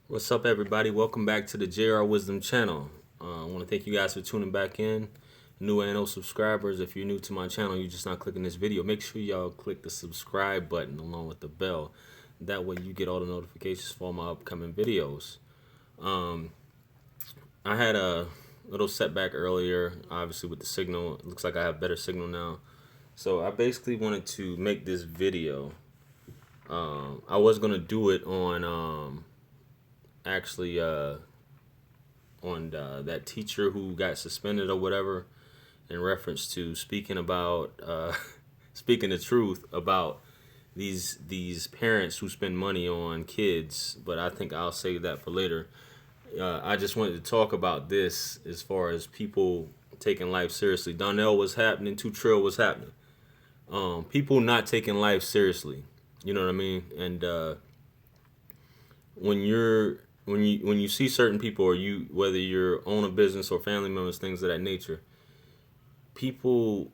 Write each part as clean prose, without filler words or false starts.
What's up, everybody? Welcome back to the JR Wisdom channel. I want to thank you guys for tuning back in. New and old subscribers, if you're new to my channel, you're just not clicking this video, make sure y'all click the subscribe button along with the bell. That way you get all the notifications for my upcoming videos. I had a little setback earlier, obviously with the signal. It looks like I have better signal now. So I basically wanted to make this video. I was going to do it on actually on that teacher who got suspended or whatever, in reference to speaking about speaking the truth about these parents who spend money on kids. But I think I'll save that for later. I just wanted to talk about this as far as people taking life seriously. Donnell was happening, Two Trill was happening. People not taking life seriously. You know what I mean? And when you're when you see certain people, or you, whether you're own a business or family members, things of that nature, people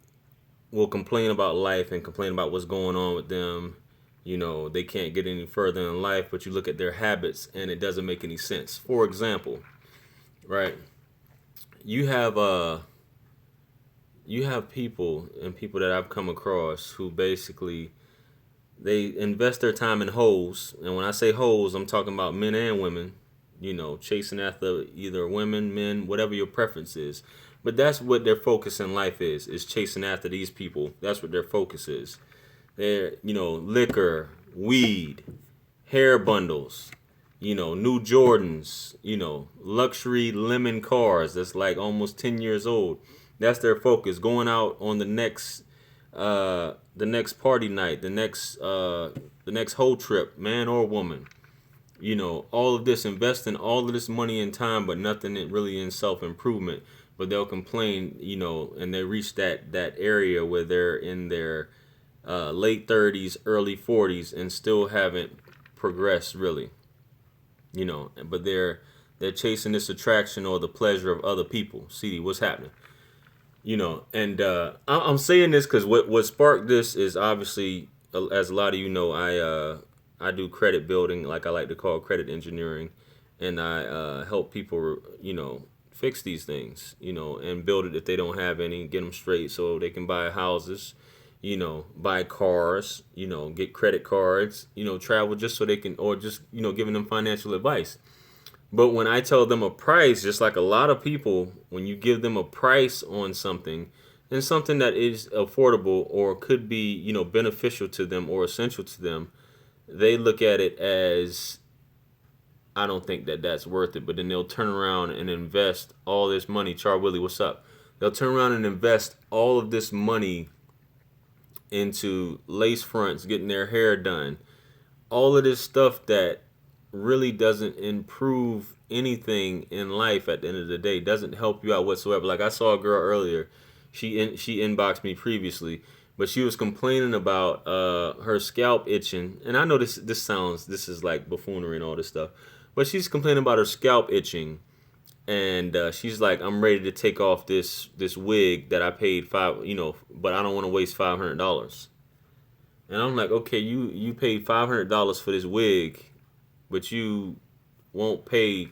will complain about life and complain about what's going on with them. You know, they can't get any further in life, but you look at their habits and it doesn't make any sense. For example, right? You have people, and people that I've come across, who basically they invest their time in hoes. And when I say hoes, I'm talking about men and women, you know, chasing after either women, men, whatever your preference is. But that's what their focus in life is chasing after these people. That's what their focus is. They're, you know, liquor, weed, hair bundles, you know, new Jordans, you know, luxury lemon cars that's like almost 10 years old. That's their focus. Going out on the next party night, the next whole trip, man or woman. You know, all of this, investing all of this money and time, but nothing really in self-improvement. But they'll complain, you know, and they reach that area where they're in their late 30s, early 40s, and still haven't progressed really. You know, but they're chasing this attraction or the pleasure of other people. CD, what's happening? You know, and I'm saying this because what sparked this is obviously, as a lot of you know, I do credit building, like I like to call credit engineering, and I help people, you know, fix these things, you know, and build it if they don't have any, get them straight so they can buy houses, you know, buy cars, you know, get credit cards, you know, travel, just so they can, or just, you know, giving them financial advice. But when I tell them a price, just like a lot of people, when you give them a price on something, and something that is affordable or could be, you know, beneficial to them or essential to them, they look at it as, I don't think that that's worth it. But then they'll turn around and invest all this money. Char Willie, what's up? They'll turn around and invest all of this money into lace fronts, getting their hair done, all of this stuff that really doesn't improve anything in life at the end of the day, doesn't help you out whatsoever. Like I saw a girl earlier, she inboxed me previously, but she was complaining about her scalp itching. And I know this is like buffoonery and all this stuff, but she's complaining about her scalp itching, and she's like, I'm ready to take off this wig that I paid five, you know, but I don't want to waste $500. And I'm like, okay, you paid $500 for this wig, but you won't pay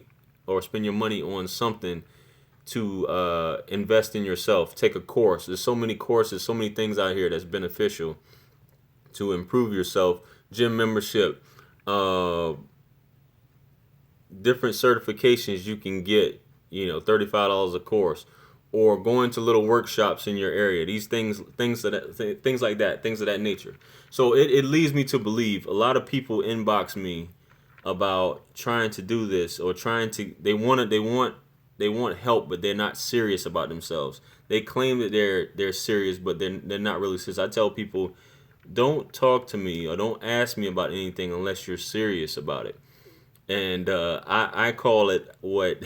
or spend your money on something to invest in yourself. Take a course. There's so many courses, so many things out here that's beneficial to improve yourself. Gym membership, different certifications you can get. You know, $35 a course, or going to little workshops in your area. These things like that, things of that nature. So it leads me to believe a lot of people inbox me about trying to do this, or trying to, they want help, but they're not serious about themselves. They claim that they're serious, but they're not really serious. I tell people, don't talk to me or don't ask me about anything unless you're serious about it. And I call it what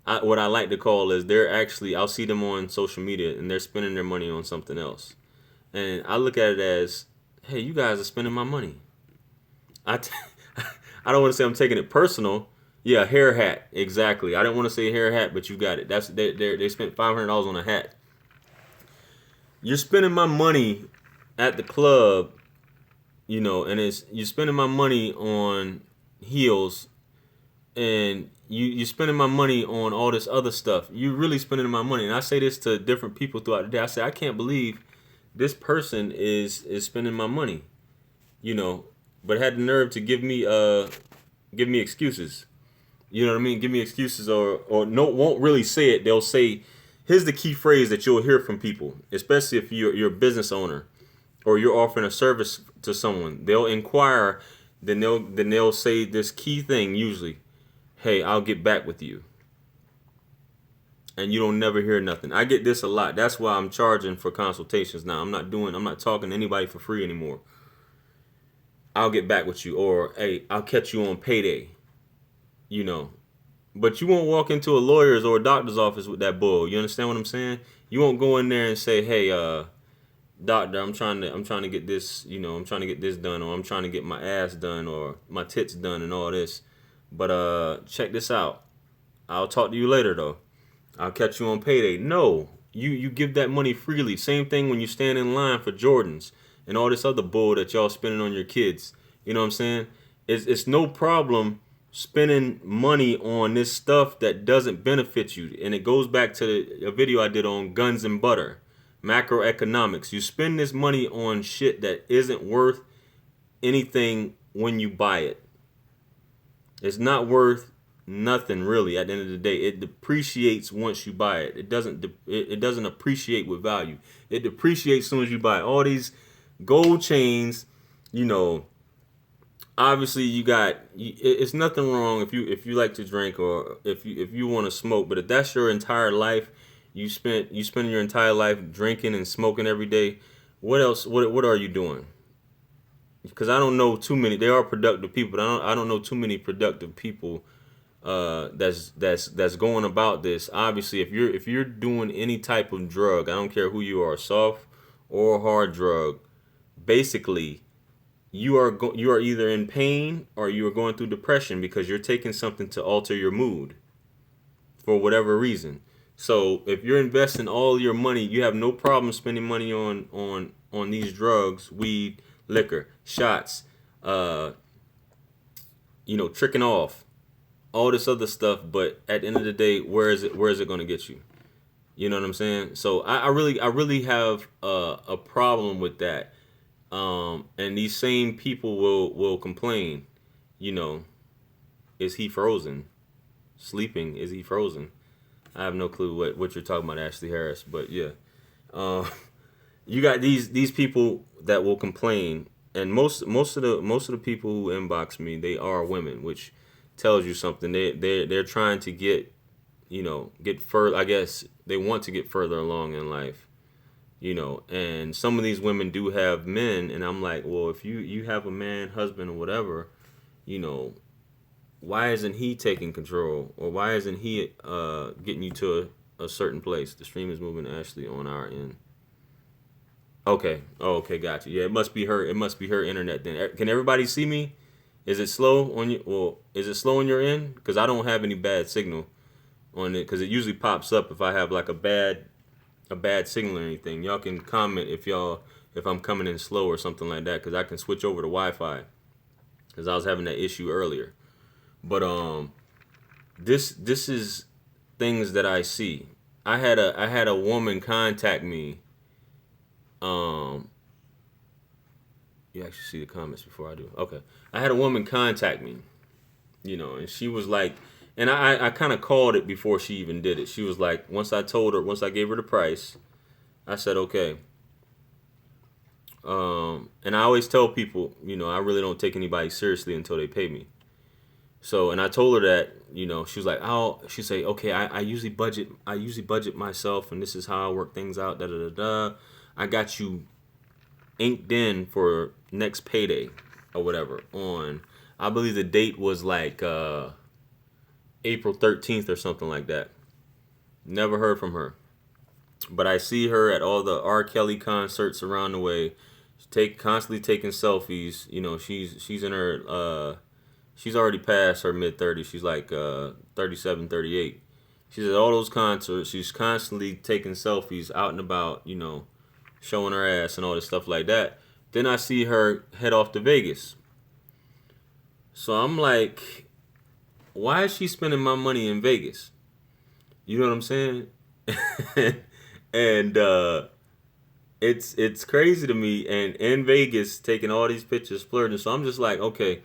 I like to call is, they're actually, I'll see them on social media and they're spending their money on something else. And I look at it as, hey, you guys are spending my money. I, t- I don't want to say I'm taking it personal. Yeah, hair hat, exactly. I didn't want to say hair hat, but you got it. That's they spent $500 on a hat. You're spending my money at the club, you know, and it's you're spending my money on heels and you spending my money on all this other stuff. You really spending my money. And I say this to different people throughout the day. I say, I can't believe this person is spending my money, you know, but had the nerve to give me excuses. You know what I mean? Give me excuses, or no, won't really say it. They'll say, here's the key phrase that you'll hear from people, especially if you're a business owner or you're offering a service to someone. They'll inquire, then they'll say this key thing usually, hey, I'll get back with you. And you don't never hear nothing. I get this a lot. That's why I'm charging for consultations now. I'm not talking to anybody for free anymore. I'll get back with you, or hey, I'll catch you on payday. You know. But you won't walk into a lawyer's or a doctor's office with that bull. You understand what I'm saying? You won't go in there and say, hey, doctor, I'm trying to get this, I'm trying to get this done, or I'm trying to get my ass done, or my tits done, and all this. But check this out. I'll talk to you later though. I'll catch you on payday. No, you give that money freely. Same thing when you stand in line for Jordans and all this other bull that y'all spending on your kids. You know what I'm saying? It's no problem spending money on this stuff that doesn't benefit you. And it goes back to a video I did on guns and butter, macroeconomics. You spend this money on shit that isn't worth anything when you buy it. It's not worth nothing really at the end of the day. It depreciates once you buy it. It doesn't appreciate with value. It depreciates as soon as you buy it. All these gold chains, obviously it's nothing wrong if you like to drink, or if you want to smoke, but if that's your entire life, you spend your entire life drinking and smoking every day, what else, what are you doing? Because I don't know too many. There are productive people, but I don't know too many productive people that's going about this. Obviously, if you're doing any type of drug, I don't care who you are, soft or hard drug, basically you are either in pain or you are going through depression because you're taking something to alter your mood for whatever reason. So if you're investing all your money, you have no problem spending money on these drugs, weed, liquor, shots, tricking off, all this other stuff. But at the end of the day, where is it going to get you? You know what I'm saying? So I really have a problem with that. And these same people will complain, is he frozen? Sleeping, is he frozen? I have no clue what you're talking about, Ashley Harris, but yeah. You got these people that will complain, and most of the people who inbox me, they are women, which tells you something. They're trying to get further. I guess they want to get further along in life, and some of these women do have men, and I'm like, well, if you have a man, husband, or whatever, why isn't he taking control, or why isn't he getting you to a certain place? The stream is moving, Ashley, on our end. Okay. Oh, okay, gotcha. Yeah, it must be her internet then. Can everybody see me? Is it slow on you? Well, is it slow on your end? Because I don't have any bad signal on it, because it usually pops up if I have like a bad signal or anything. Y'all can comment if I'm coming in slow or something like that, because I can switch over to Wi-Fi, because I was having that issue earlier. But this is things that I see. I had a woman contact me. You actually see the comments before I do. Okay. I had a woman contact me, and she was like, and I kind of called it before she even did it. She was like, once I gave her the price, I said, okay. And I always tell people, I really don't take anybody seriously until they pay me. So, and I told her that, she was like, she say, okay, I usually budget myself, and this is how I work things out, da da da da. I got you inked in for next payday or whatever on, I believe the date was like April 13th or something like that. Never heard from her, but I see her at all the R. Kelly concerts around the way. Constantly taking selfies. She's in her she's already past her mid-30s. She's like 37, 38. She's at all those concerts. She's constantly taking selfies out and about, showing her ass and all this stuff like that. Then I see her head off to Vegas. So I'm like, why is she spending my money in Vegas? You know what I'm saying? And it's crazy to me. And in Vegas, taking all these pictures, splurging. So I'm just like, okay,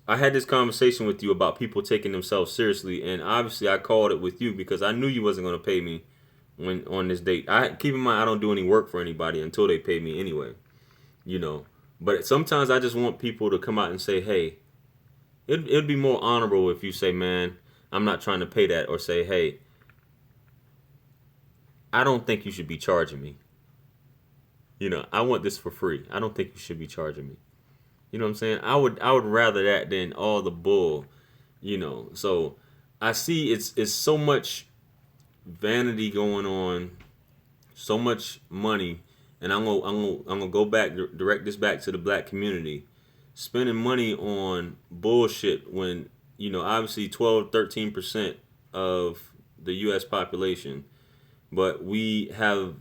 I had this conversation with you about people taking themselves seriously, and obviously I called it with you because I knew you wasn't gonna pay me when on this date. I keep in mind I don't do any work for anybody until they pay me anyway. You know, but sometimes I just want people to come out and say, hey, it'd be more honorable if you say, man, I'm not trying to pay that, or say, hey, I don't think you should be charging me. You know, I want this for free. I don't think you should be charging me. You know what I'm saying? I would rather that than all the bull, you know. So I see it's so much vanity going on, so much money, and I'm gonna go back, direct this back to the black community, spending money on bullshit when, you know, obviously 12-13% of the U.S. population, but we have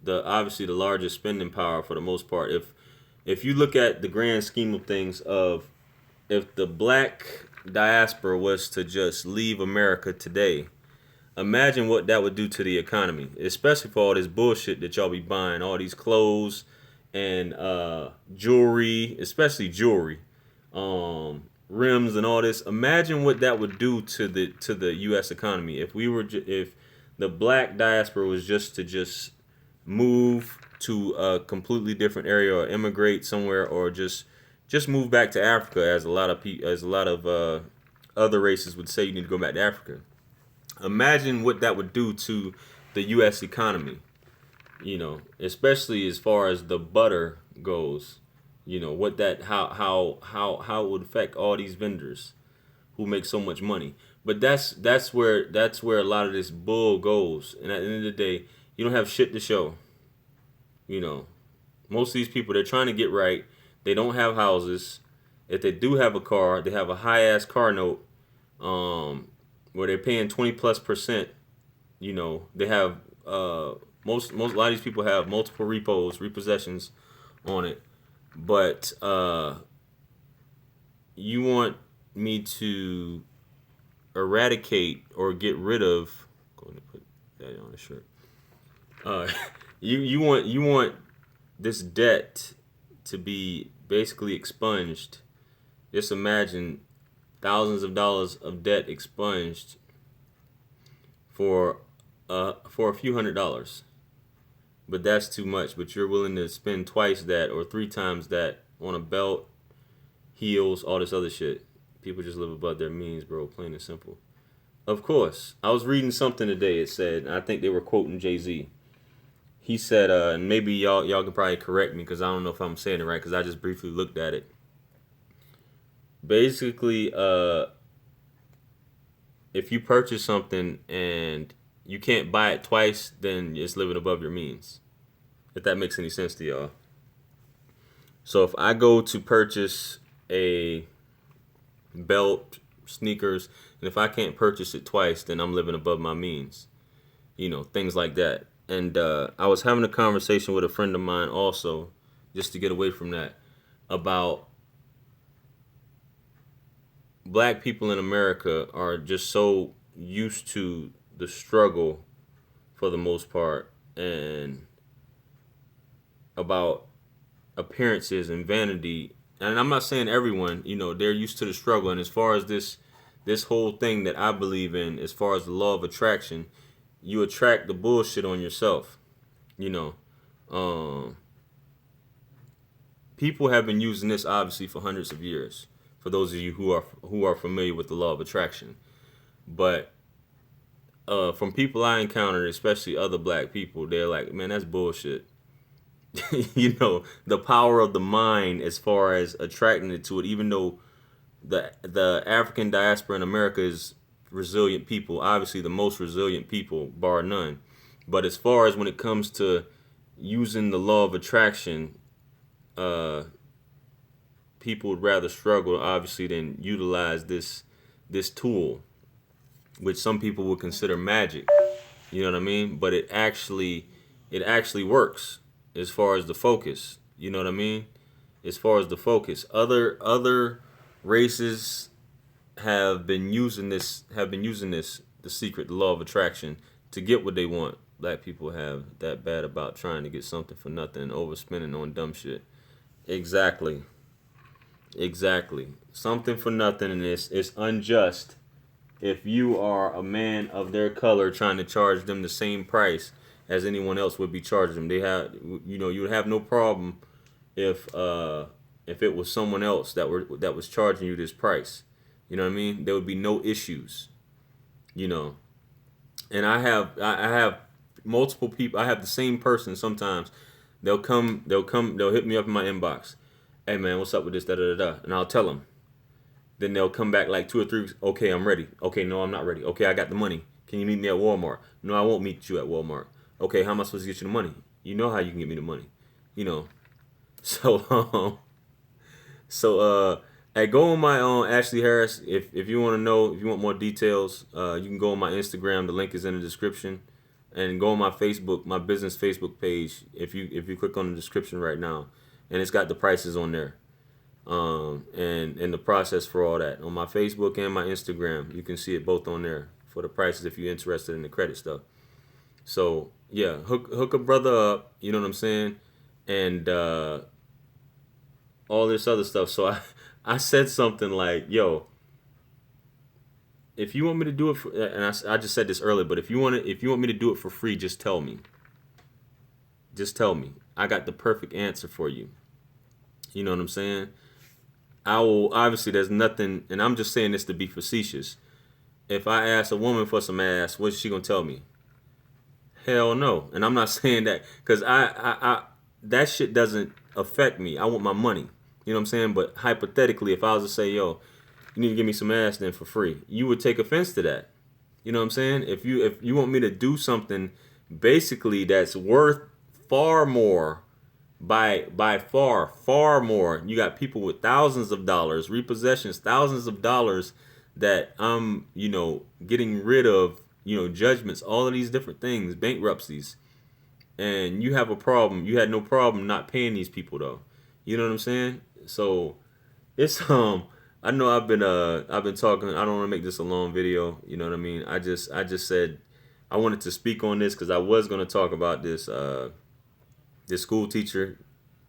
the obviously the largest spending power for the most part. If you look at the grand scheme of things, of if the black diaspora was to just leave America today, imagine what that would do to the economy, especially for all this bullshit that y'all be buying, all these clothes and jewelry, especially jewelry, rims and all this. Imagine what that would do to the U.S. economy if we were if the black diaspora was just move to a completely different area, or immigrate somewhere, or just move back to Africa, as a lot of other races would say you need to go back to Africa. Imagine what that would do to the U.S. economy, you know, especially as far as the butter goes. You know what that how it would affect all these vendors who make so much money. But that's where a lot of this bull goes. And at the end of the day, you don't have shit to show. You know, most of these people, they're trying to get right. They don't have houses. If they do have a car, they have a high ass car note, where they're paying 20+%. You know, they have most a lot of these people have multiple repossessions on it. But you want me to eradicate or get rid of? Go ahead and put that on the shirt. Uh, you want this debt to be basically expunged. Just imagine thousands of dollars of debt expunged for a few $100s. But that's too much. But you're willing to spend twice that or three times that on a belt, heels, all this other shit. People just live above their means, bro. Plain and simple. Of course. I was reading something today. It said, I think they were quoting Jay-Z. He said, and maybe y'all can probably correct me because I don't know if I'm saying it right because I just briefly looked at it. Basically, if you purchase something and you can't buy it twice, then it's living above your means. If that makes any sense to y'all. So if I go to purchase a belt, sneakers, and if I can't purchase it twice, then I'm living above my means. You know, things like that. And I was having a conversation with a friend of mine also, just to get away from that, about black people in America are just so used to the struggle for the most part, and about appearances and vanity. And I'm not saying everyone, you know, they're used to the struggle. And as far as this whole thing that I believe in, as far as the law of attraction, you attract the bullshit on yourself. You know, people have been using this obviously for hundreds of years. For those of you who are familiar with the law of attraction, but from people I encountered, especially other black people, they're like, man, that's bullshit. You know, the power of the mind as far as attracting it to it, even though the African diaspora in America is resilient people, obviously the most resilient people, bar none. But as far as when it comes to using the law of attraction, people would rather struggle, obviously, than utilize this tool, which some people would consider magic. You know what I mean? But it actually works as far as the focus. You know what I mean? As far as the focus, other races have been using this the secret, the law of attraction, to get what they want. Black people have that bad about trying to get something for nothing and overspending on dumb shit. Exactly. Exactly. Something for nothing, and it's unjust if you are a man of their color trying to charge them the same price as anyone else would be charging them. You would have no problem if it was someone else that was charging you this price. You know what I mean? There would be no issues. You know, and I have multiple people. I have the same person sometimes. They'll hit me up in my inbox. Hey man, what's up with this? Da da da da. And I'll tell them. Then they'll come back like 2 or 3 weeks. Okay, I'm ready. Okay, no, I'm not ready. Okay, I got the money. Can you meet me at Walmart? No, I won't meet you at Walmart. Okay, how am I supposed to get you the money? You know how you can get me the money. You know. So hey, go on my own Ashley Harris. If you want to know, if you want more details, you can go on my Instagram. The link is in the description, and go on my Facebook, my business Facebook page. If you click on the description right now, and it's got the prices on there, and the process for all that on my Facebook and my Instagram. You can see it both on there for the prices if you're interested in the credit stuff. So yeah, hook a brother up. You know what I'm saying, and all this other stuff. So I said something like, yo, if you want me to do it for, and I just said this earlier, but if you want me to do it for free, just tell me. Just tell me. I got the perfect answer for you. You know what I'm saying? I will, obviously there's nothing, and I'm just saying this to be facetious. If I ask a woman for some ass, what's she gonna tell me? Hell no. And I'm not saying that because I that shit doesn't affect me. I want my money. You know what I'm saying? But hypothetically, if I was to say, yo, you need to give me some ass then for free, you would take offense to that. You know what I'm saying? If you want me to do something basically that's worth far more, by far more. You got people with thousands of dollars, repossessions, thousands of dollars that I'm, getting rid of, judgments, all of these different things, bankruptcies. And you have a problem. You had no problem not paying these people though. You know what I'm saying? So it's I know I've been talking. I don't want to make this a long video. You know what I mean? I just said I wanted to speak on this because I was going to talk about this school teacher,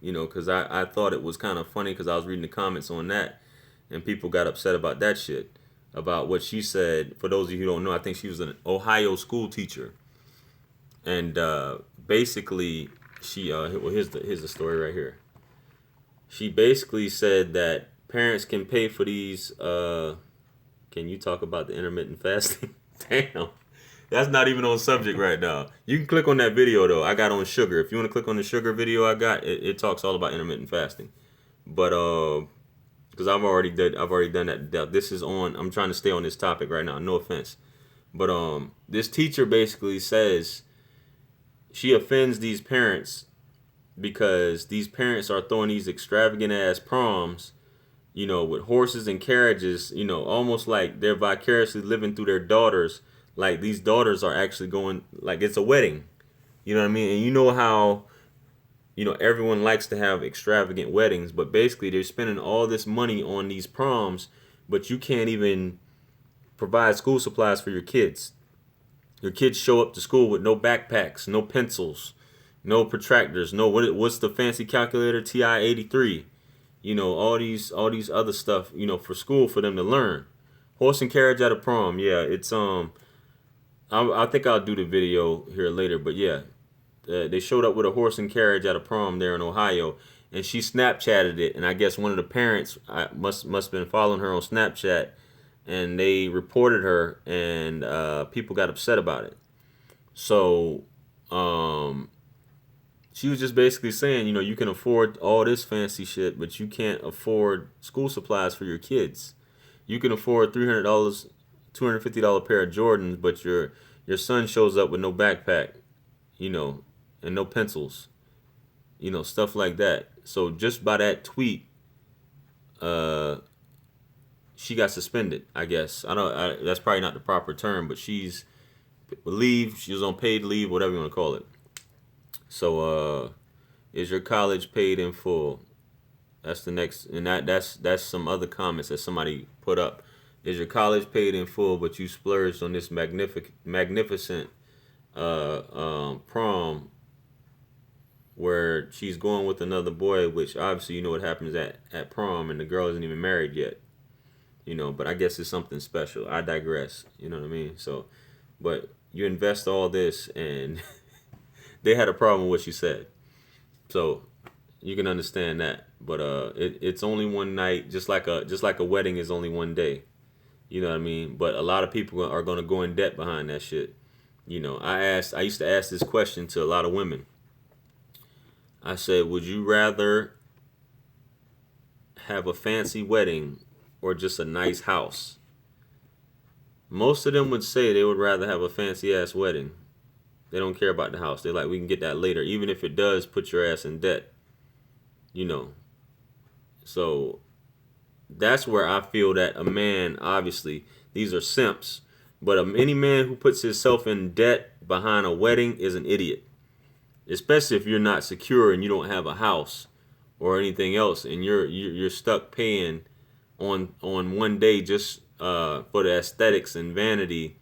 because I thought it was kind of funny because I was reading the comments on that, and people got upset about that shit, about what she said. For those of you who don't know, I think she was an Ohio school teacher, and basically she well, here's the story right here. She basically said that parents can pay for these. Can you talk about the intermittent fasting? Damn. That's not even on subject right now. You can click on that video though. I got on sugar. If you want to click on the sugar video I got, it talks all about intermittent fasting. But because I've already done that. This is on. I'm trying to stay on this topic right now. No offense, but this teacher basically says she offends these parents because these parents are throwing these extravagant ass proms, with horses and carriages, almost like they're vicariously living through their daughters. Like these daughters are actually going, like it's a wedding. You know what I mean? And you know how, everyone likes to have extravagant weddings, but basically they're spending all this money on these proms, but you can't even provide school supplies for your kids. Your kids show up to school with no backpacks, no pencils, no protractors, no what's the fancy calculator, TI-83, all these other stuff, for school for them to learn. Horse and carriage at a prom, yeah, it's I think I'll do the video here later, but yeah, they showed up with a horse and carriage at a prom there in Ohio, and she Snapchatted it, and I guess one of the parents must have been following her on Snapchat, and they reported her, and people got upset about it. So she was just basically saying, you can afford all this fancy shit, but you can't afford school supplies for your kids. You can afford $300, $250 pair of Jordans, but your son shows up with no backpack, and no pencils, stuff like that. So just by that tweet, she got suspended, I guess. That's probably not the proper term, but she's leave. She was on paid leave, whatever you want to call it. So, is your college paid in full? That's the next, and that's some other comments that somebody put up. is your college paid in full, but you splurged on this magnificent prom where she's going with another boy, which obviously you know what happens at prom, and the girl isn't even married yet. But I guess it's something special. I digress. You know what I mean? So, but you invest all this, and they had a problem with what she said. So you can understand that. But it's only one night, just like a wedding is only one day. You know what I mean? But a lot of people are gonna go in debt behind that shit. I used to ask this question to a lot of women. I said, would you rather have a fancy wedding or just a nice house? Most of them would say they would rather have a fancy ass wedding. They don't care about the house. They're like, we can get that later, even if it does put your ass in debt. You know. So that's where I feel that a man, obviously, these are simps, but any man who puts himself in debt behind a wedding is an idiot. Especially if you're not secure and you don't have a house or anything else, and you're stuck paying on one day just for the aesthetics and vanity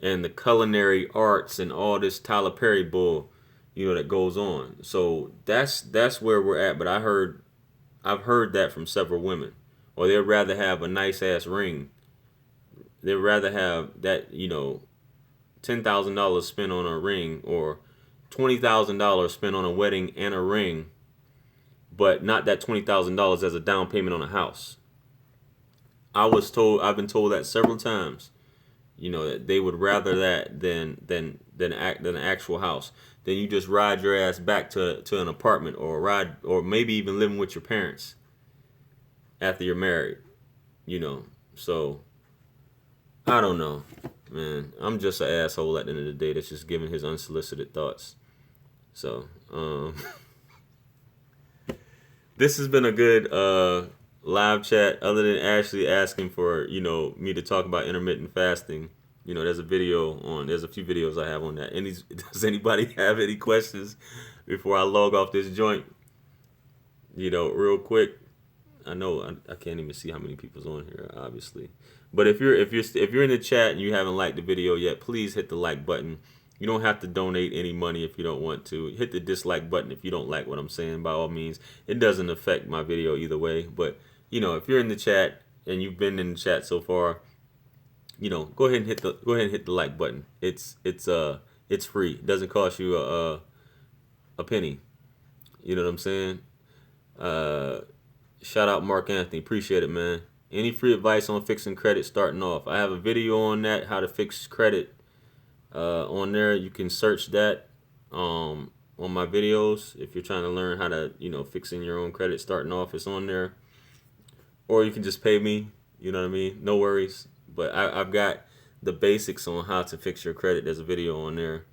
and the culinary arts and all this Tyler Perry bull, that goes on. So that's where we're at. But I've heard that from several women, or they'd rather have a nice ass ring. They'd rather have that, $10,000 spent on a ring, or $20,000 spent on a wedding and a ring, but not that $20,000 as a down payment on a house. I've been told that several times, that they would rather that than an actual house. Then you just ride your ass back to an apartment, or maybe even living with your parents after you're married, So I don't know, man. I'm just an asshole at the end of the day that's just giving his unsolicited thoughts. So, this has been a good live chat, other than Ashley asking for, me to talk about intermittent fasting. There's a few videos I have on that. Does anybody have any questions before I log off this joint? Real quick. I know I can't even see how many people's on here, obviously. But if you're in the chat and you haven't liked the video yet, please hit the like button. You don't have to donate any money if you don't want to. Hit the dislike button if you don't like what I'm saying, by all means. It doesn't affect my video either way. But, if you're in the chat and you've been in the chat so far, go ahead and hit the like button. It's free. It doesn't cost you a penny. You know what I'm saying? Shout out Mark Anthony. Appreciate it, man. Any free advice on fixing credit starting off? I have a video on that, how to fix credit. On there, you can search that on my videos if you're trying to learn how to, fixing your own credit starting off. It's on there. Or you can just pay me. You know what I mean? No worries. But I've got the basics on how to fix your credit. There's a video on there.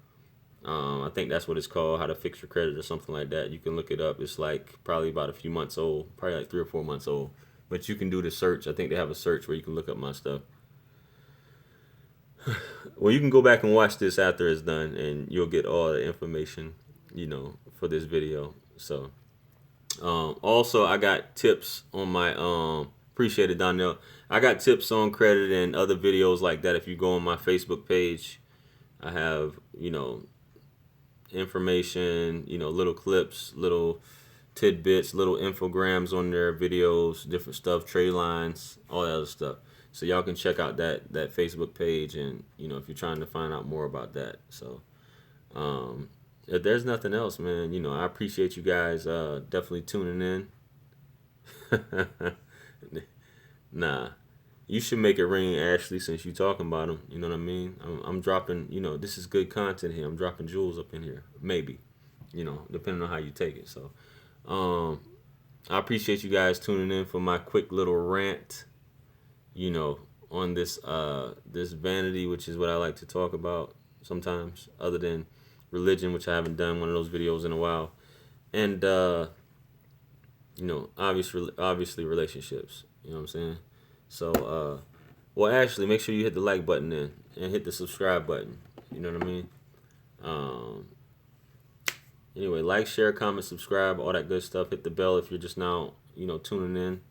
I think that's what it's called, how to fix your credit or something like that. You can look it up. It's like probably about a few months old, probably like 3 or 4 months old. But you can do the search. I think they have a search where you can look up my stuff. Well, you can go back and watch this after it's done, and you'll get all the information, for this video. So, also I got tips on my appreciate it, Donnell. I got tips on credit and other videos like that. If you go on my Facebook page, I have information, little clips, little tidbits, little infograms on there, videos, different stuff, trade lines, all that other stuff. So y'all can check out that Facebook page, and if you're trying to find out more about that. So if there's nothing else, man, I appreciate you guys definitely tuning in. Nah, you should make it ring, Ashley, since you talking about them. You know what I mean? I'm dropping, this is good content here. I'm dropping jewels up in here, maybe, depending on how you take it. So I appreciate you guys tuning in for my quick little rant, on this this vanity, which is what I like to talk about sometimes, other than religion, which I haven't done one of those videos in a while, and obviously relationships. You know what I'm saying? So well, actually, make sure you hit the like button then, and hit the subscribe button. You know what I mean? Anyway, like, share, comment, subscribe, all that good stuff. Hit the bell if you're just now, tuning in.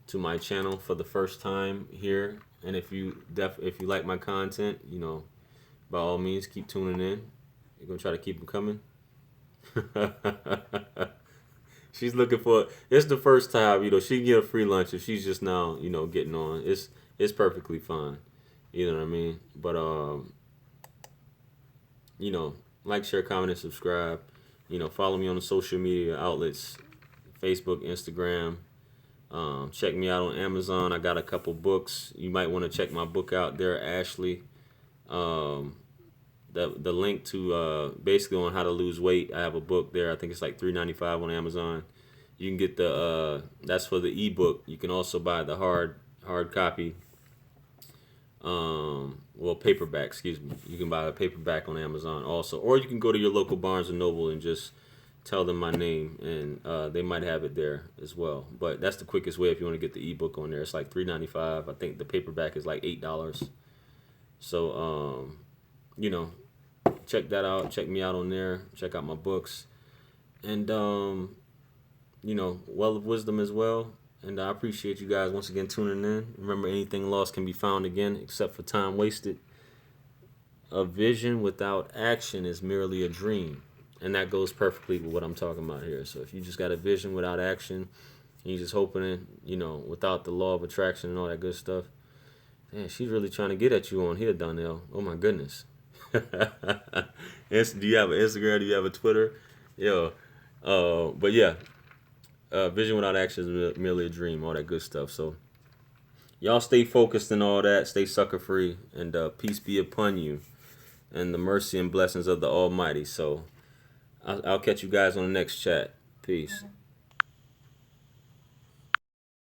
to my channel for the first time here, and if you like my content, by all means keep tuning in. You're gonna try to keep them coming. She's looking for. It's the first time, she can get a free lunch if she's just now, getting on. It's perfectly fine. You know what I mean? But like, share, comment, and subscribe. Follow me on the social media outlets, Facebook, Instagram. Check me out on Amazon. I got a couple books. You might want to check my book out there, Ashley. The link to basically on how to lose weight. I have a book there. I think it's like $3.95 on Amazon. You can get the that's for the ebook. You can also buy the hard copy. Well, paperback. Excuse me. You can buy a paperback on Amazon also, or you can go to your local Barnes and Noble and just tell them my name, and they might have it there as well. But that's the quickest way if you want to get the ebook on there. It's like $3.95. I think the paperback is like $8. So check that out. Check me out on there. Check out my books, and Well of Wisdom as well. And I appreciate you guys once again tuning in. Remember, anything lost can be found again, except for time wasted. A vision without action is merely a dream. And that goes perfectly with what I'm talking about here. So if you just got a vision without action, and you're just hoping it, without the law of attraction and all that good stuff, man, she's really trying to get at you on here, Donnell. Oh my goodness. Do you have an Instagram? Do you have a Twitter? Yo. But yeah. Vision without action is merely a dream, all that good stuff. So y'all stay focused and all that. Stay sucker free. And peace be upon you. And the mercy and blessings of the Almighty. So I'll catch you guys on the next chat. Peace.